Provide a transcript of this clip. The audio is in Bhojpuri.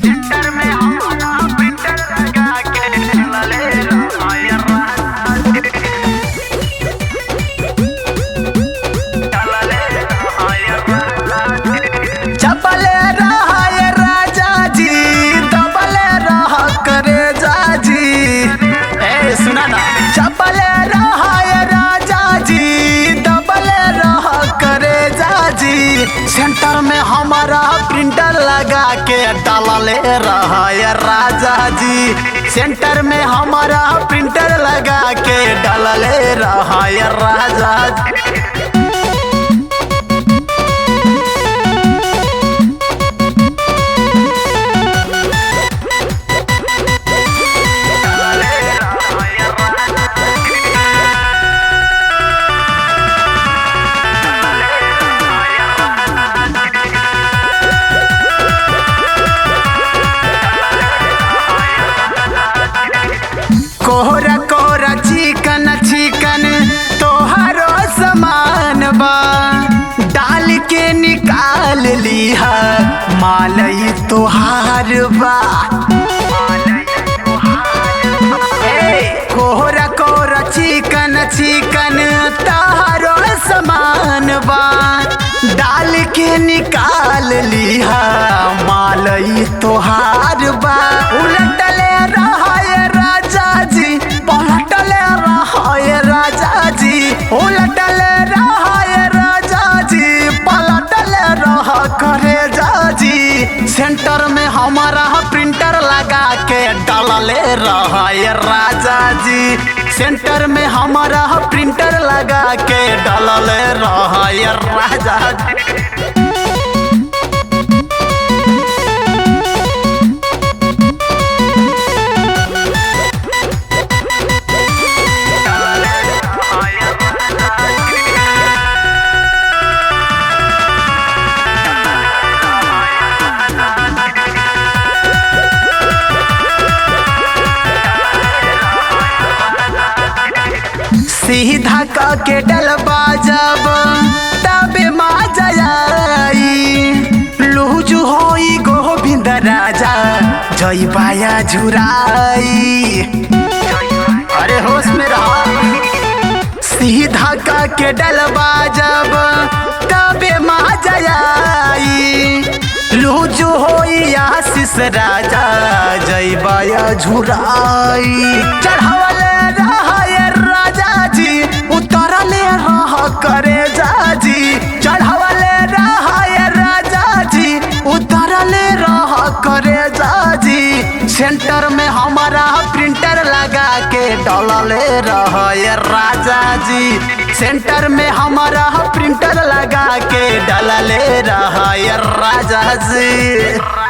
सेंटर में हमारा प्रिंटर लगा के चलले रहा ये चपले रहा ये राजा जी, दबले रहा करे जाजी। ए सुना ना, चपले रहा ये राजा जी, दबले रहा करे जाजी। सेंटर में हमारा प्रिंटर लगा के डालले रहा ये राजा जी। सेंटर में हमारा प्रिंटर लगा के डालले रहा ये राजा जी। कोहरा कोहरा चिकन चिकन तोहरो समान बा, डाल के निकाल लिहा मालई तोहार बा। कोहरा कोहरा चिकन चिकन तोहरो समान बा, डाल के निकाल लिहा मालई तोहार बा। उलटले रहा ये राजा जी, पलटले रहा ये राजा जी, उलटले रहा ये राजा जी, पलटले रहा करे जाजी। सेंटर में हमारा प्रिंटर लगा के डालले रहा ये राजा जी। सेंटर में हमारा प्रिंटर लगा के डालले रहा ये राजा जी। सीधा के डलबा जब तबे मजा आई, लूजू होई गोविंद राजा जयबाया झुराई। अरे होश में रहा। सीधा के डलबा जब तबे मजा आई, लूजू होई आशीष राजा जयबाया झुराई। चढ़ावले रहा ये राजा जी, उतरले रहा करे जाजी। चढ़ावले रहा ये राजा जी, उतरले रहा करे जाजी। सेंटर में हमारा प्रिंटर लगा के डालले रहा ये राजा जी। सेंटर में हमारा प्रिंटर लगा के डालले रहा ये राजा जी।